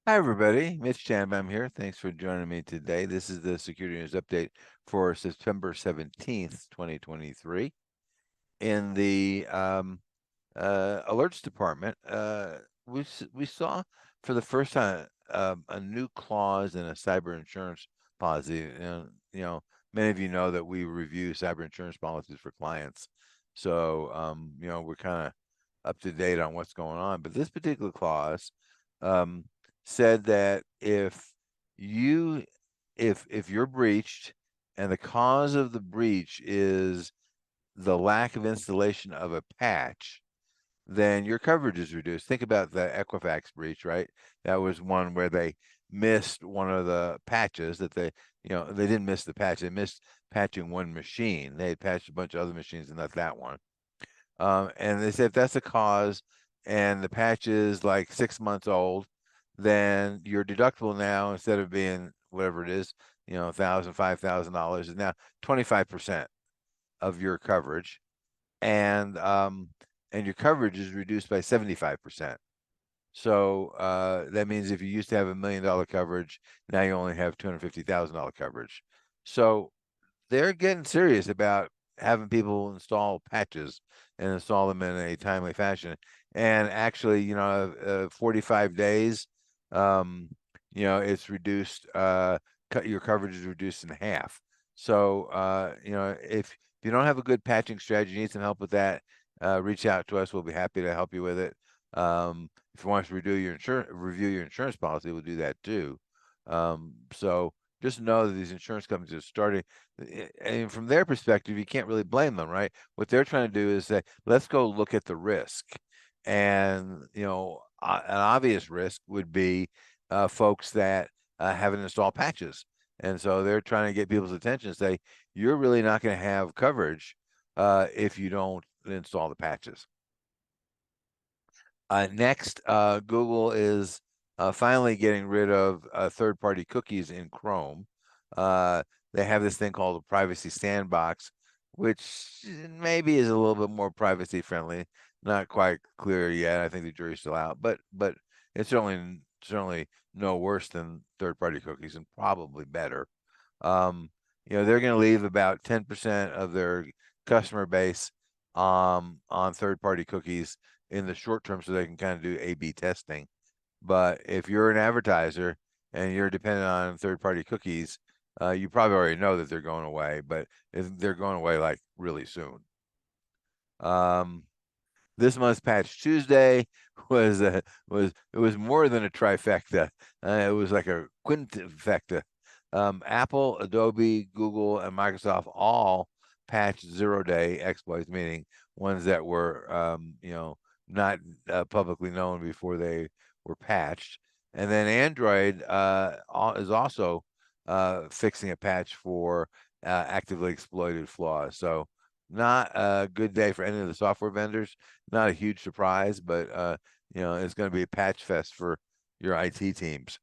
Hi, everybody. Mitch Tanenbaum here. Thanks for joining me today. This is the Security News Update for September 17th, 2023. In the alerts department, we saw for the first time a new clause in a cyber insurance policy. And, many of you know that we review cyber insurance policies for clients. So, we're kind of up to date on what's going on. But this particular clause um, said that you if you're breached and the cause of the breach is the lack of installation of a patch, then your coverage is reduced. Think about the Equifax breach, right? That was one where they missed one of the patches that they didn't miss the patch. They missed patching one machine. They had patched a bunch of other machines and not that one. And they said if that's the cause and the patch is like 6 months old, then your deductible now, instead of being whatever it is, $1,000, $5,000, is now 25% of your coverage. And your coverage is reduced by 75%. So that means if you used to have $1 million coverage, now you only have $250,000 coverage. So they're getting serious about having people install patches and install them in a timely fashion. And actually, 45 days, it's reduced. Your coverage is reduced in half. So, if you don't have a good patching strategy, you need some help with that, reach out to us. We'll be happy to help you with it. If you want us to review your insurance policy, we'll do that too. So just know that these insurance companies are starting, and from their perspective, you can't really blame them, right? What they're trying to do is say, let's go look at the risk. And, an obvious risk would be folks that haven't installed patches. And so they're trying to get people's attention and say, you're really not going to have coverage if you don't install the patches. Next, Google is finally getting rid of third-party cookies in Chrome. They have this thing called a privacy sandbox, which maybe is a little bit more privacy friendly. Not quite clear yet. I think the jury's still out, but it's certainly no worse than third-party cookies and probably better. Um, they're going to leave about 10% of their customer base on third-party cookies in the short term so they can kind of do A/B testing. But if you're an advertiser and you're dependent on third-party cookies, you probably already know that they're going away, but they're going away like really soon. This month's Patch Tuesday was more than a trifecta. It was like a quintifecta. Apple, Adobe, Google, and Microsoft all patched 0-day exploits, meaning ones that were not publicly known before they were patched. And then Android is also fixing a patch for actively exploited flaws. So not a good day for any of the software vendors. Not a huge surprise, but it's going to be a patch fest for your IT teams.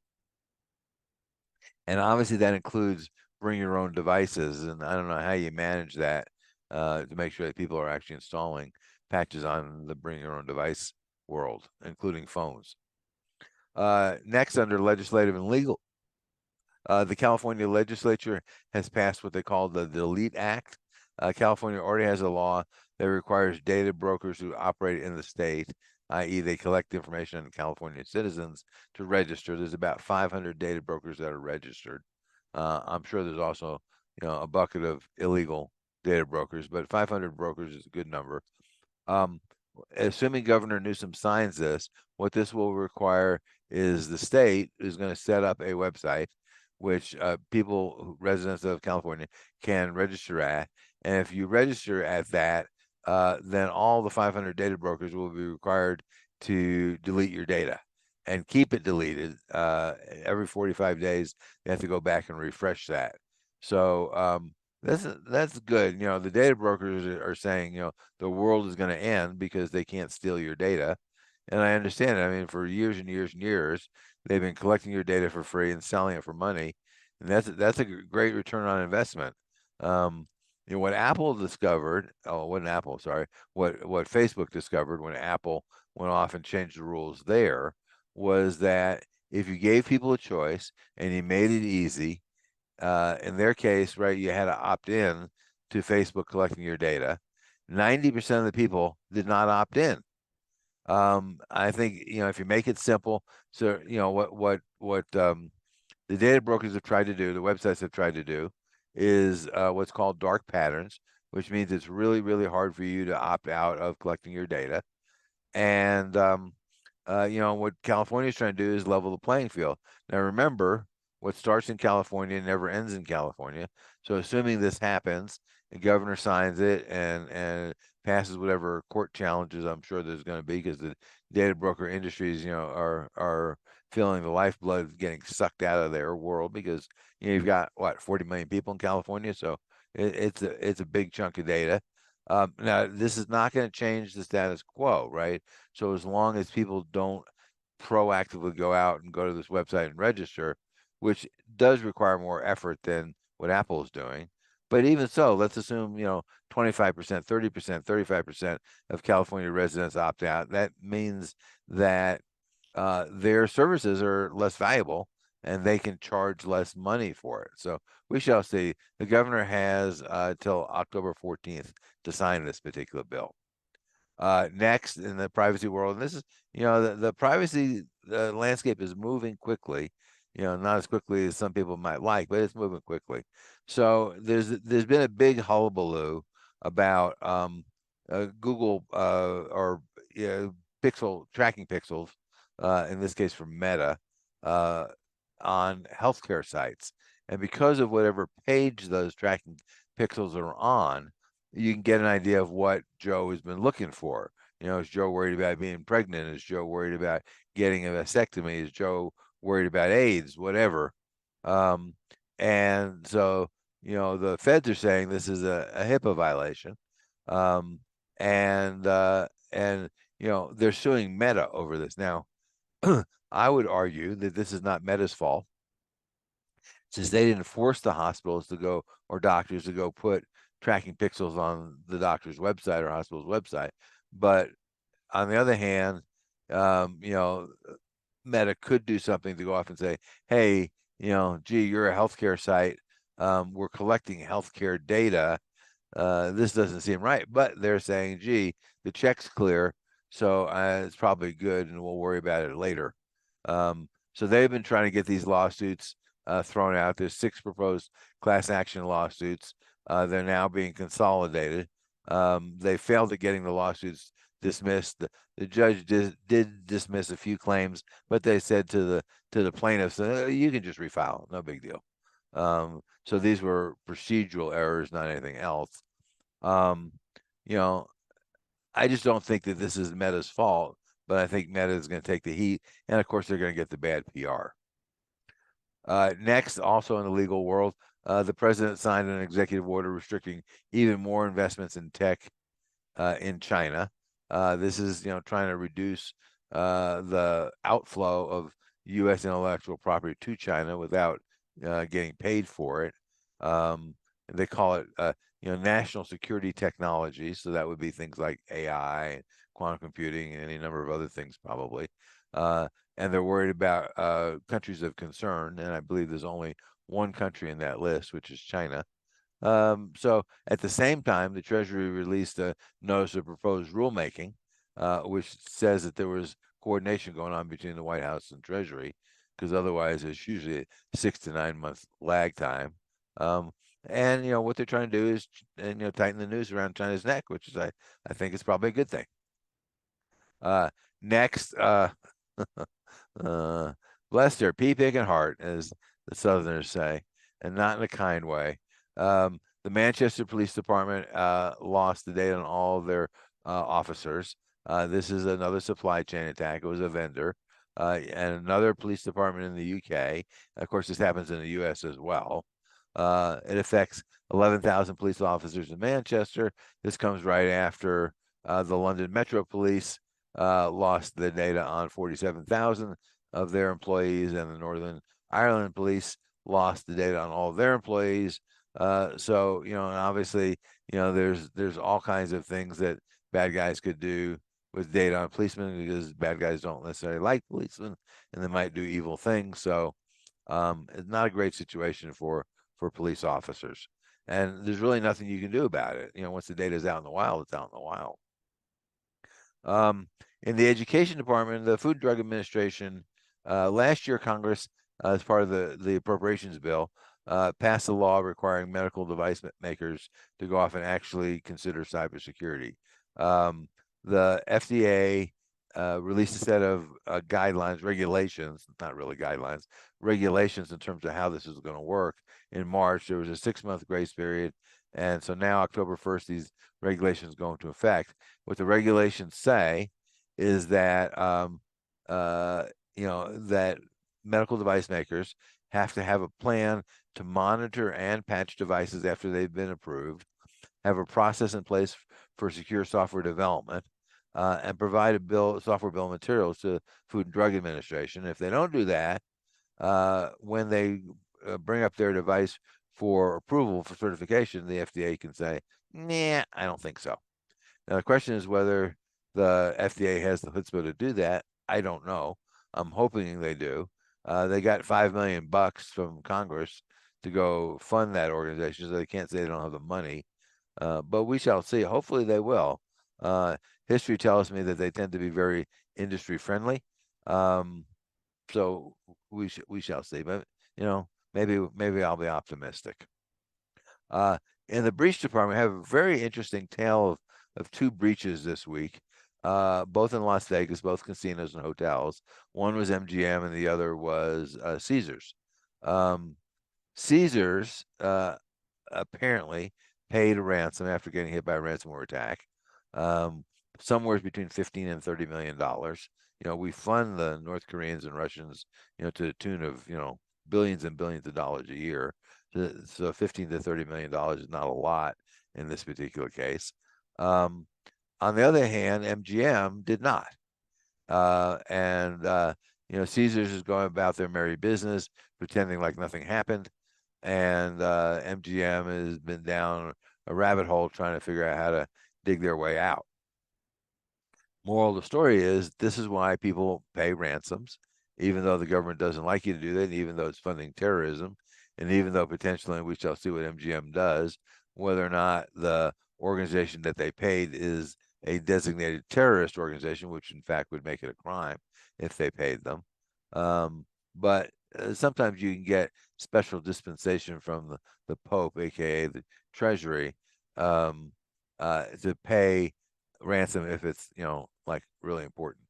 And obviously that includes bring your own devices. And I don't know how you manage that to make sure that people are actually installing patches on the bring your own device world, including phones. Next, under legislative and legal, the California legislature has passed what they call the Delete Act. California already has a law that requires data brokers who operate in the state, i.e., they collect information on California citizens, to register. There's about 500 data brokers that are registered. I'm sure there's also, a bucket of illegal data brokers, but 500 brokers is a good number. Assuming Governor Newsom signs this, what this will require is the state is going to set up a website which residents of California, can register at. And if you register at that, then all the 500 data brokers will be required to delete your data and keep it deleted. Every 45 days, they have to go back and refresh that. So that's good. The data brokers are saying, the world is going to end because they can't steal your data. And I understand it. I mean, for years and years and years, they've been collecting your data for free and selling it for money, and that's a great return on investment. What Apple discovered, wasn't Apple, sorry, what Facebook discovered when Apple went off and changed the rules there was that if you gave people a choice and you made it easy, in their case, right, you had to opt in to Facebook collecting your data. 90% of the people did not opt in. I think, if you make it simple, so what the data brokers have tried to do, the websites have tried to do, is what's called dark patterns, which means it's really, really hard for you to opt out of collecting your data. And what California is trying to do is level the playing field. Now, remember, what starts in California never ends in California. So, assuming this happens, the governor signs it and passes whatever court challenges I'm sure there's going to be, because the data broker industries, are feeling the lifeblood getting sucked out of their world, because you've got what, 40 million people in California, so it's a big chunk of data. Now, this is not going to change the status quo, right? So as long as people don't proactively go out and go to this website and register, which does require more effort than what Apple is doing. But even so, let's assume, 25%, 30%, 35% of California residents opt out. That means that their services are less valuable and they can charge less money for it. So we shall see. The governor has till October 14th to sign this particular bill. Next, in the privacy world, and this is, the privacy landscape is moving quickly, not as quickly as some people might like, but it's moving quickly. So there's been a big hullabaloo about Google or pixel tracking pixels, in this case from Meta, uh, on healthcare sites. And because of whatever page those tracking pixels are on, you can get an idea of what Joe has been looking for. Is Joe worried about being pregnant? Is Joe worried about getting a vasectomy? Is Joe worried about AIDS? Whatever. And so, the feds are saying this is a HIPAA violation. Um, and they're suing Meta over this. Now, I would argue that this is not Meta's fault, since they didn't force the hospitals to go, or doctors to go, put tracking pixels on the doctor's website or hospital's website. But on the other hand, Meta could do something to go off and say, hey, gee, you're a healthcare site. We're collecting healthcare data. This doesn't seem right. But they're saying, gee, the check's clear, so it's probably good, and we'll worry about it later. So they've been trying to get these lawsuits thrown out. There's 6 proposed class action lawsuits. They're now being consolidated. They failed at getting the lawsuits dismissed. The judge did dismiss a few claims, but they said to the plaintiffs, you can just refile, no big deal. So these were procedural errors, not anything else. I just don't think that this is Meta's fault, but I think Meta is going to take the heat, and of course they're going to get the bad PR. Next, also in the legal world, the president signed an executive order restricting even more investments in tech in China. This is, trying to reduce the outflow of U.S. intellectual property to China without getting paid for it. They call it, national security technology. So that would be things like AI, quantum computing, and any number of other things probably. And they're worried about countries of concern. And I believe there's only one country in that list, which is China. So at the same time, the Treasury released a notice of proposed rulemaking, which says that there was coordination going on between the White House and Treasury, because otherwise there's usually a 6 to 9 month lag time. And what they're trying to do is tighten the noose around China's neck, which is I think is probably a good thing. Next, bless their pea-picking heart, as the Southerners say, and not in a kind way. The Manchester Police Department lost the data on all of their officers. This is another supply chain attack. It was a vendor. And another police department in the UK. Of course, this happens in the US as well. It affects 11,000 police officers in Manchester. This comes right after the London Metro Police lost the data on 47,000 of their employees, and the Northern Ireland Police lost the data on all of their employees. So, and obviously, there's all kinds of things that bad guys could do with data on policemen, because bad guys don't necessarily like policemen and they might do evil things. So it's not a great situation for police officers. And there's really nothing you can do about it. Once the data is out in the wild, it's out in the wild. In the education department, the Food and Drug Administration, last year, Congress, as part of the appropriations bill, passed a law requiring medical device makers to go off and actually consider cybersecurity. The FDA released a set of guidelines, regulations, not really guidelines, regulations in terms of how this is going to work. In March, there was a 6-month grace period. And so now, October 1st, these regulations go into effect. What the regulations say is that, that medical device makers have to have a plan to monitor and patch devices after they've been approved, have a process in place for secure software development, and provide software bill of materials to Food and Drug Administration. If they don't do that, when they bring up their device for approval for certification, the FDA can say, nah, I don't think so. Now, the question is whether the FDA has the chutzpah to do that. I don't know. I'm hoping they do. They got $5 million from Congress to go fund that organization, so they can't say they don't have the money. But we shall see. Hopefully they will. History tells me that they tend to be very industry friendly. So we shall see. But maybe I'll be optimistic. In the breach department, we have a very interesting tale of two breaches this week, both in Las Vegas, both casinos and hotels. One was MGM and the other was Caesars. Caesars apparently paid a ransom after getting hit by a ransomware attack, somewhere between $15 and $30 million. We fund the North Koreans and Russians, to the tune of, billions and billions of dollars a year. So $15 to $30 million is not a lot in this particular case. On the other hand, MGM did not. Caesars is going about their merry business, pretending like nothing happened. And MGM has been down a rabbit hole trying to figure out how to dig their way out. Moral of the story is this is why people pay ransoms, even though the government doesn't like you to do that, and even though it's funding terrorism, and even though potentially we shall see what MGM does, whether or not the organization that they paid is a designated terrorist organization, which in fact would make it a crime if they paid them. But sometimes you can get special dispensation from the Pope, aka the Treasury, to pay ransom if it's like really important.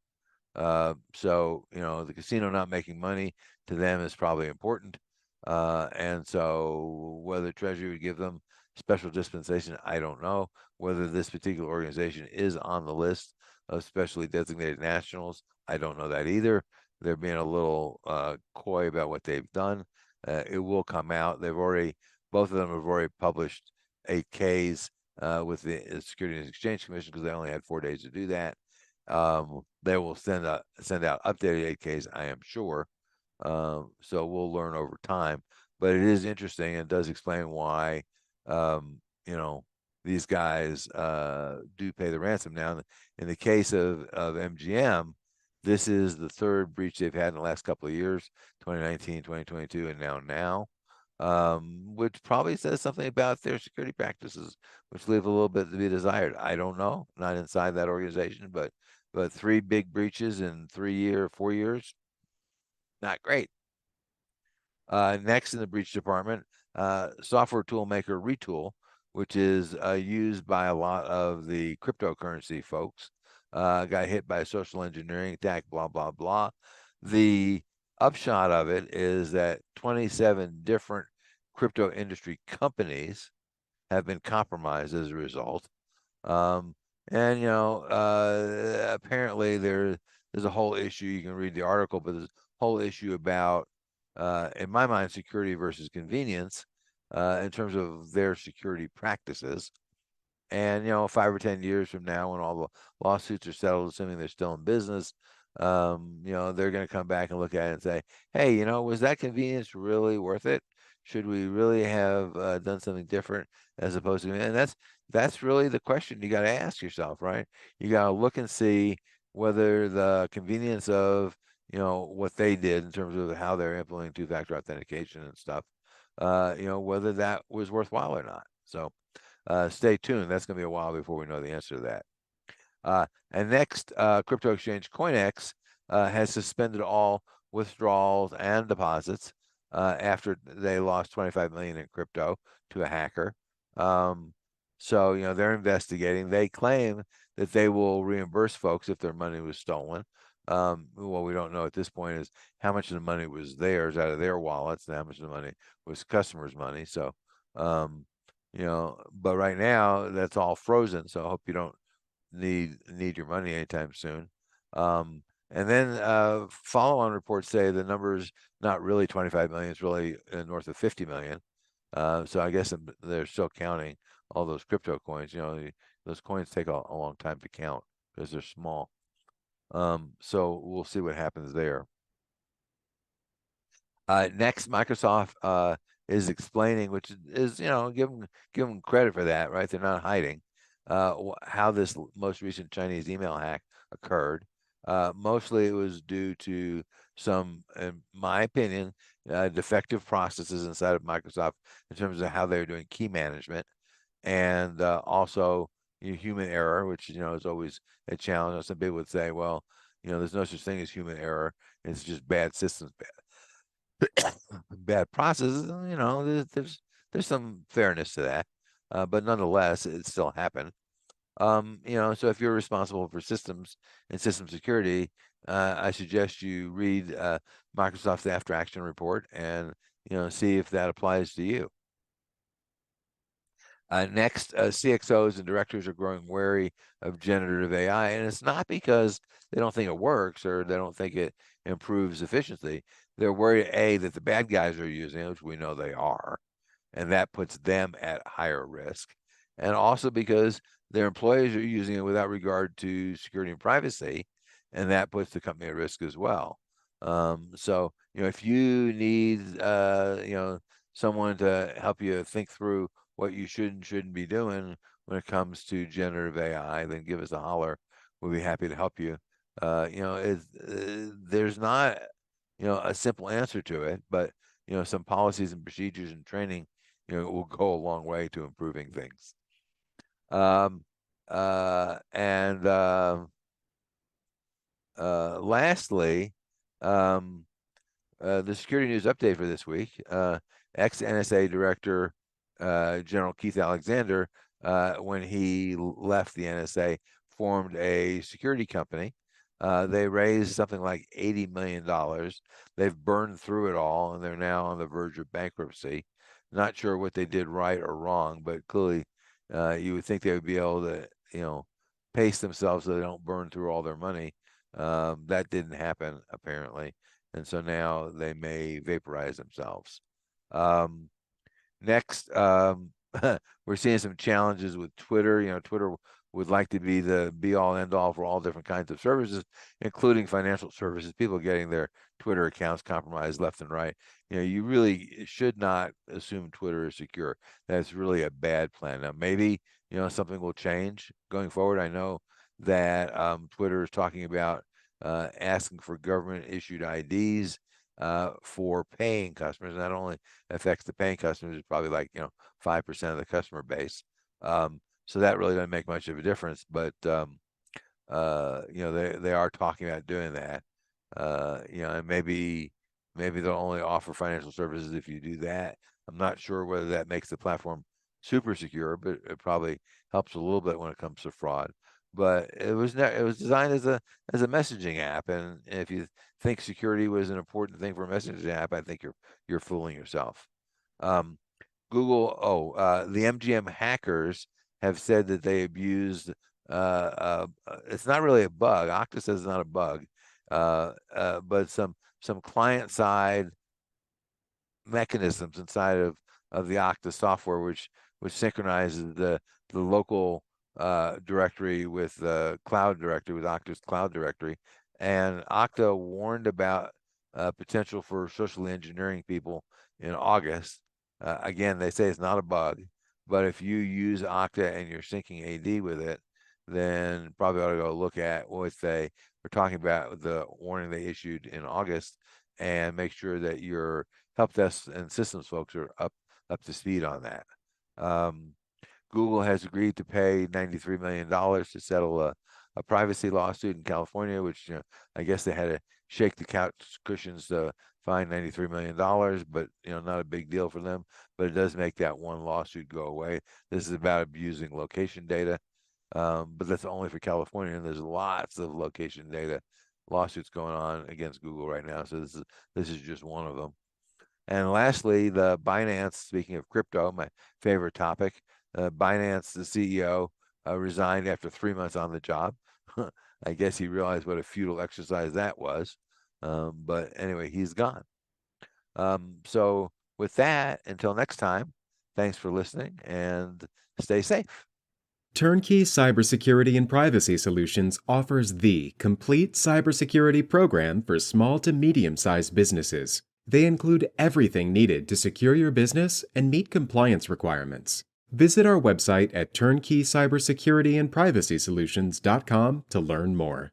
So the casino not making money to them is probably important, and so whether Treasury would give them special dispensation, I don't know. Whether this particular organization is on the list of specially designated nationals, I don't know that either. They're being a little coy about what they've done. It will come out. Both of them have already published 8Ks with the Security and Exchange Commission, because they only had 4 days to do that. They will send out updated 8Ks, I am sure. So we'll learn over time. But it is interesting and does explain why these guys do pay the ransom. Now, in the case of MGM, this is the third breach they've had in the last couple of years, 2019, 2022, and now. Which probably says something about their security practices, which leave a little bit to be desired. I don't know, not inside that organization, but 3 big breaches in 4 years, not great. Next in the breach department, software tool maker Retool, which is used by a lot of the cryptocurrency folks, got hit by a social engineering attack, blah, blah, blah. The upshot of it is that 27 different crypto industry companies have been compromised as a result. Apparently there's a whole issue. You can read the article, but there's a whole issue about, in my mind, security versus convenience in terms of their security practices. And 5 or 10 years from now, when all the lawsuits are settled, assuming they're still in business, they're going to come back and look at it and say, hey, was that convenience really worth it? Should we really have done something different as opposed to? And that's really the question you got to ask yourself, right? You got to look and see whether the convenience of what they did in terms of how they're implementing two-factor authentication and stuff, whether that was worthwhile or not. So stay tuned. That's going to be a while before we know the answer to that. And next, crypto exchange CoinEx has suspended all withdrawals and deposits after they lost 25 million in crypto to a hacker. So they're investigating. They claim that they will reimburse folks if their money was stolen. What we don't know at this point is how much of the money was theirs out of their wallets and how much of the money was customers' money. So, but right now that's all frozen. So I hope you don't need your money anytime soon. And then follow-on reports say the number's not really 25 million; it's really north of 50 million. So I guess they're still counting all those crypto coins. Those coins take a long time to count because they're small. So we'll see what happens there. Next, Microsoft is explaining, which is give them credit for that, right? They're not hiding how this most recent Chinese email hack occurred. Mostly, it was due to some, in my opinion, defective processes inside of Microsoft in terms of how they were doing key management, and also human error, which is always a challenge. Some people would say, well, there's no such thing as human error; it's just bad systems, bad processes. There's some fairness to that, but nonetheless, it still happened. So if you're responsible for systems and system security, I suggest you read Microsoft's after action report and see if that applies to you. Next, CXOs and directors are growing wary of generative AI, and it's not because they don't think it works or they don't think it improves efficiency. They're worried, A, that the bad guys are using it, which we know they are, and that puts them at higher risk. And also because their employees are using it without regard to security and privacy, and that puts the company at risk as well. So, if you need, someone to help you think through what you should and shouldn't be doing when it comes to generative AI, then give us a holler. We'll be happy to help you. There's not, a simple answer to it, but some policies and procedures and training, will go a long way to improving things. Um, and lastly, the security news update for this week, ex-NSA Director General Keith Alexander, when he left the NSA, formed a security company. They raised something like $80 million. They've burned through it all, and they're now on the verge of bankruptcy. Not sure what they did right or wrong, but clearly you would think they would be able to, pace themselves so they don't burn through all their money. That didn't happen, apparently. And so now they may vaporize themselves. Next, we're seeing some challenges with Twitter. Twitter would like to be the be-all, end-all for all different kinds of services, including financial services. People getting their Twitter accounts compromised left and right. You really should not assume Twitter is secure. That's really a bad plan. Now, maybe something will change going forward. I know that Twitter is talking about asking for government-issued IDs for paying customers. Not only affects the paying customers, it's probably like 5% of the customer base. So that really doesn't make much of a difference. But they are talking about doing that. And maybe they'll only offer financial services if you do that. I'm not sure whether that makes the platform super secure, but it probably helps a little bit when it comes to fraud. But it was designed as a messaging app, and if you think security was an important thing for a messaging app, I think you're fooling yourself. The MGM hackers have said that they abused. It's not really a bug. Okta says it's not a bug, but some client side mechanisms inside of the Okta software, which synchronizes the local directory with the cloud directory, with Okta's cloud directory. And Okta warned about potential for socially engineering people in August. Again, they say it's not a bug, but if you use Okta and you're syncing AD with it, then probably ought to go look at what they were talking about, the warning they issued in August, and make sure that your help desk and systems folks are up to speed on that. Google has agreed to pay $93 million to settle a privacy lawsuit in California, which, I guess they had to shake the couch cushions to find $93 million, but not a big deal for them. But it does make that one lawsuit go away. This is about abusing location data, but that's only for California, and there's lots of location data lawsuits going on against Google right now. So this is just one of them. And lastly, the Binance, speaking of crypto, my favorite topic, Binance, the CEO, resigned after 3 months on the job. I guess he realized what a futile exercise that was. But anyway, he's gone. So with that, until next time, thanks for listening and stay safe. Turnkey Cybersecurity and Privacy Solutions offers the complete cybersecurity program for small to medium-sized businesses. They include everything needed to secure your business and meet compliance requirements. Visit our website at turnkeycybersecurityandprivacysolutions.com to learn more.